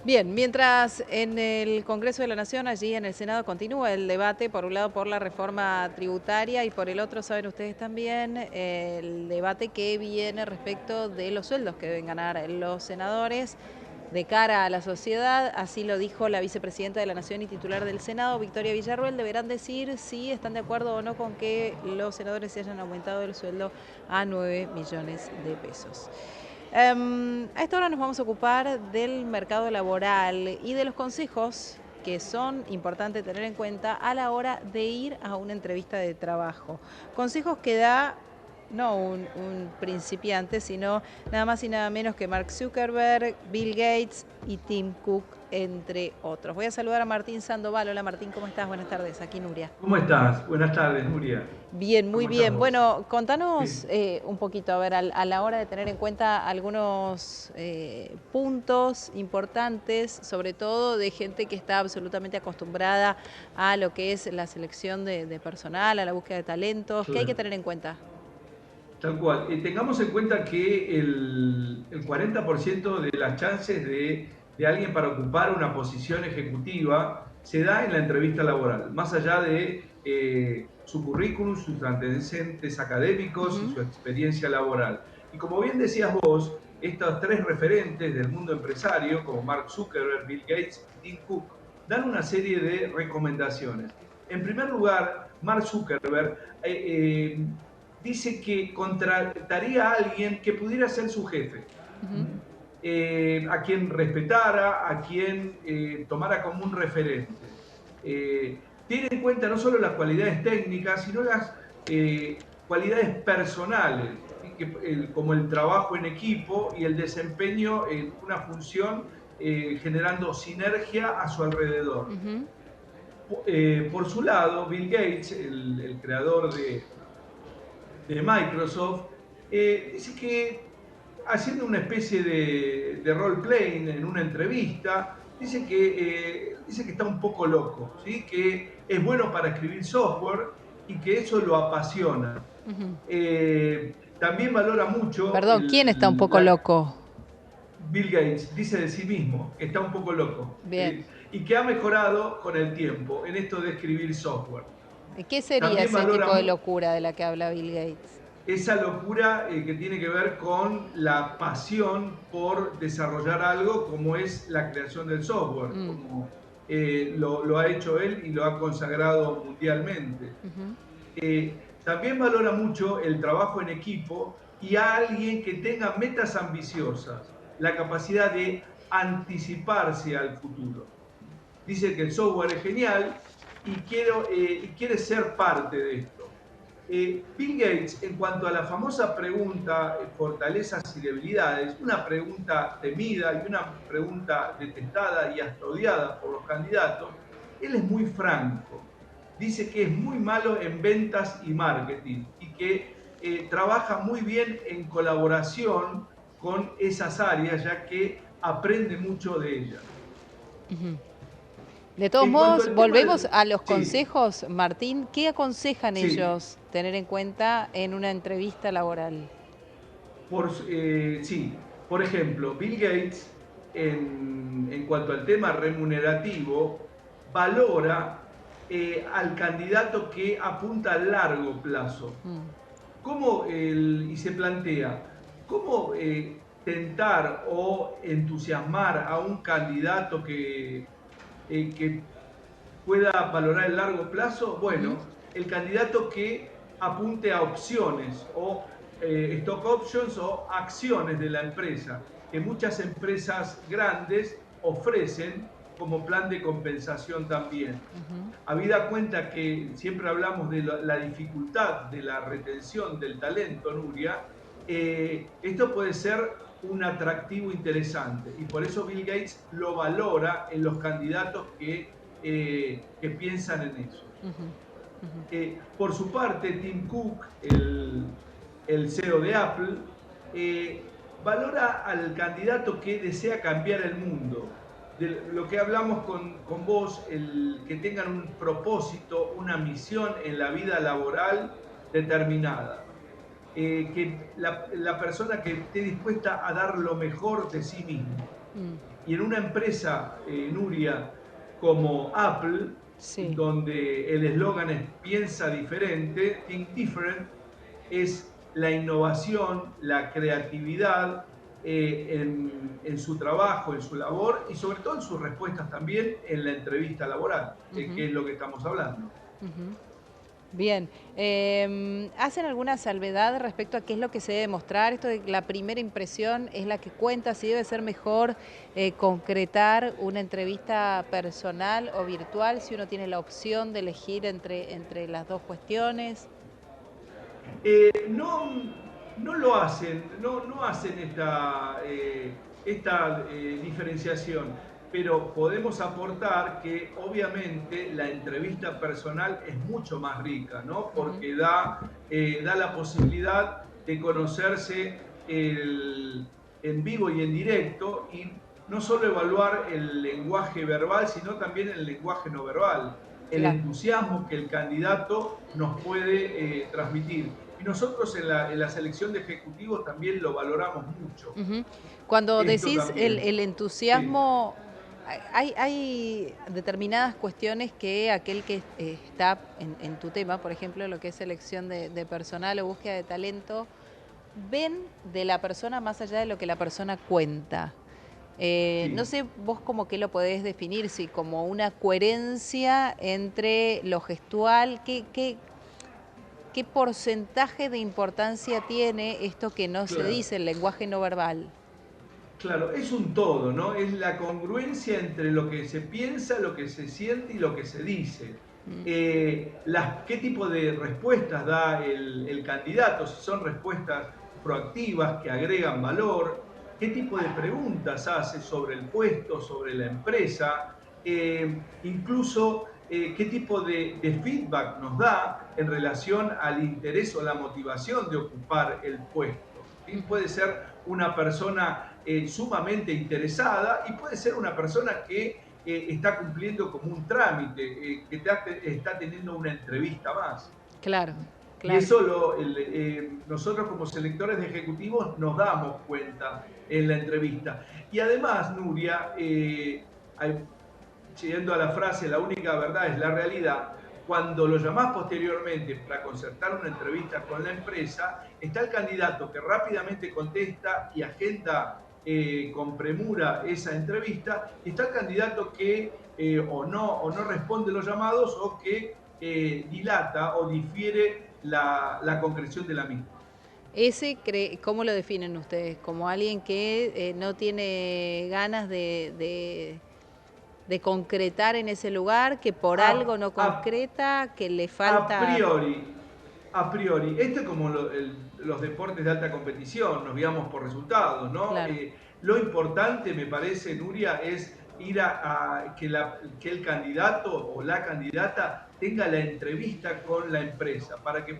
Bien, mientras en el Congreso de la Nación, allí en el Senado, continúa el debate, por un lado por la reforma tributaria y por el otro, saben ustedes también, el debate que viene respecto de los sueldos que deben ganar los senadores de cara a la sociedad. Así lo dijo la vicepresidenta de la Nación y titular del Senado, Victoria Villarruel. Deberán decir si están de acuerdo o no con que los senadores se hayan aumentado el sueldo a 9 millones de pesos. A esta hora nos vamos a ocupar del mercado laboral y de los consejos que son importantes tener en cuenta a la hora de ir a una entrevista de trabajo. Consejos que da no un principiante, sino nada más y nada menos que Mark Zuckerberg, Bill Gates y Tim Cook, entre otros. Voy a saludar a Martín Sandoval. Hola Martín, ¿cómo estás? Buenas tardes, aquí Nuria. ¿Cómo estás? Buenas tardes, Nuria. Bien, muy ¿Cómo estás bien. vos? Bueno, contanos Bien. un poquito, a ver, a la hora de tener en cuenta algunos puntos importantes, sobre todo de gente que está absolutamente acostumbrada a lo que es la selección de personal, a la búsqueda de talentos. ¿Qué hay que Claro. tener en cuenta? Tal cual. Tengamos en cuenta que el 40% de las chances de alguien para ocupar una posición ejecutiva se da en la entrevista laboral, más allá de su currículum, sus antecedentes académicos y Ujú. su experiencia laboral. Y como bien decías vos, estos tres referentes del mundo empresario, como Mark Zuckerberg, Bill Gates y Tim Cook, dan una serie de recomendaciones. En primer lugar, Mark Zuckerberg dice que contrataría a alguien que pudiera ser su jefe, Ujú. a quien respetara, a quien tomara como un referente. Tiene en cuenta no solo las cualidades técnicas, sino las cualidades personales, ¿sí? Como el trabajo en equipo y el desempeño en una función generando sinergia a su alrededor. Ujú. Por su lado, Bill Gates, el creador de Microsoft, dice que haciendo una especie de role-playing en una entrevista, dice que está un poco loco, ¿sí? Que es bueno para escribir software y que eso lo apasiona. Ujú. También valora mucho Perdón, ¿quién está un poco loco? Bill Gates, dice de sí mismo que está un poco loco, Bien. ¿sí? Y que ha mejorado con el tiempo en esto de escribir software. ¿Y qué sería También ese valora tipo de locura de la que habla Bill Gates? esa locura que tiene que ver con la pasión por desarrollar algo como es la creación del software, Mm. como lo ha hecho él y lo ha consagrado mundialmente. Ujú. También valora mucho el trabajo en equipo y a alguien que tenga metas ambiciosas, la capacidad de anticiparse al futuro. Dice que el software es genial y quiere ser parte de esto. Bill Gates, en cuanto a la famosa pregunta fortalezas y debilidades, una pregunta temida y una pregunta detestada y hasta odiada por los candidatos, él es muy franco. Dice que es muy malo en ventas y marketing y que trabaja muy bien en colaboración con esas áreas, ya que aprende mucho de ellas. Ujú. De todos En cuanto modos, al tema volvemos del... a los Sí, consejos, Martín. ¿Qué aconsejan sí, ellos tener en cuenta en una entrevista laboral? sí, por ejemplo, Bill Gates, en cuanto al tema remunerativo, valora al candidato que apunta a largo plazo. Mm. Y se plantea, ¿cómo tentar o entusiasmar a un candidato que pueda valorar el largo plazo? Ujú. Bueno, el candidato que apunte a opciones o stock options o acciones de la empresa, que muchas empresas grandes ofrecen como plan de compensación también. Ujú. Habida cuenta que siempre hablamos de la dificultad de la retención del talento, Nuria, esto puede ser un atractivo interesante y por eso Bill Gates lo valora en los candidatos que piensan en eso. Ujú. Ujú. Por su parte, Tim Cook, el CEO de Apple, valora al candidato que desea cambiar el mundo. De lo que hablamos con vos, el que tengan un propósito, una misión en la vida laboral determinada. Que la persona que esté dispuesta a dar lo mejor de sí mismo. Y en una empresa, Nuria, como Apple, Sí. donde el eslogan es piensa diferente, think different, es la innovación, la creatividad en su trabajo, en su labor y sobre todo en sus respuestas también en la entrevista laboral, que es lo que estamos hablando. Ujú. Bien, ¿hacen alguna salvedad respecto a qué es lo que se debe mostrar? Esto de que la primera impresión es la que cuenta, si debe ser mejor concretar una entrevista personal o virtual, si uno tiene la opción de elegir entre las dos cuestiones. No lo hacen, no hacen esta diferenciación, pero podemos aportar que obviamente la entrevista personal es mucho más rica, ¿no? Porque da la posibilidad de conocerse en vivo y en directo y no solo evaluar el lenguaje verbal, sino también el lenguaje no verbal, el Claro. entusiasmo que el candidato nos puede transmitir. Y nosotros en la selección de ejecutivos también lo valoramos mucho. Ujú. Cuando Esto decís también. el Sí, entusiasmo, hay determinadas cuestiones que aquel que está en tu tema, por ejemplo, lo que es selección de personal o búsqueda de talento, ven de la persona más allá de lo que la persona cuenta. No sí. sé vos cómo que lo podés definir, si como una coherencia entre lo gestual, ¿qué porcentaje de importancia tiene esto que no se Claro. dice, el lenguaje no verbal? Claro, es un todo, ¿no? Es la congruencia entre lo que se piensa, lo que se siente y lo que se dice. ¿Qué tipo de respuestas da el candidato? Si son respuestas proactivas que agregan valor, qué tipo de preguntas hace sobre el puesto, sobre la empresa, incluso qué tipo de feedback nos da en relación al interés o la motivación de ocupar el puesto. ¿Sí? Puede ser una persona sumamente interesada y puede ser una persona que está cumpliendo como un trámite, está teniendo una entrevista más. Claro, Y claro. eso nosotros como selectores de ejecutivos nos damos cuenta en la entrevista. Y además, Nuria, siguiendo a la frase, la única verdad es la realidad, cuando lo llamás posteriormente para concertar una entrevista con la empresa, está el candidato que rápidamente contesta y agenda con premura esa entrevista, y está el candidato que o no responde los llamados o que dilata o difiere la concreción de la misma. ¿Cómo lo definen ustedes? ¿Como alguien que no tiene ganas de concretar en ese lugar, que por A, algo no a, concreta, que le a falta... priori, esto es como los deportes de alta competición, nos guiamos por resultados, ¿no? Claro. Lo importante, me parece, Nuria, es ir a que el candidato o la candidata tenga la entrevista con la empresa para que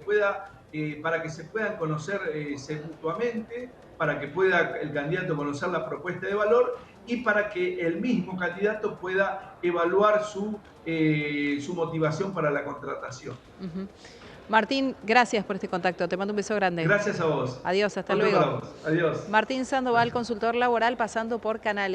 se puedan conocer mutuamente, para que pueda el candidato conocer la propuesta de valor y para que el mismo candidato pueda evaluar su motivación para la contratación. Ujú. Martín, gracias por este contacto. Te mando un beso grande. Gracias a vos. Adiós, hasta Otro para luego. vos. Adiós. Martín Sandoval, Gracias. consultor laboral, pasando por Canales.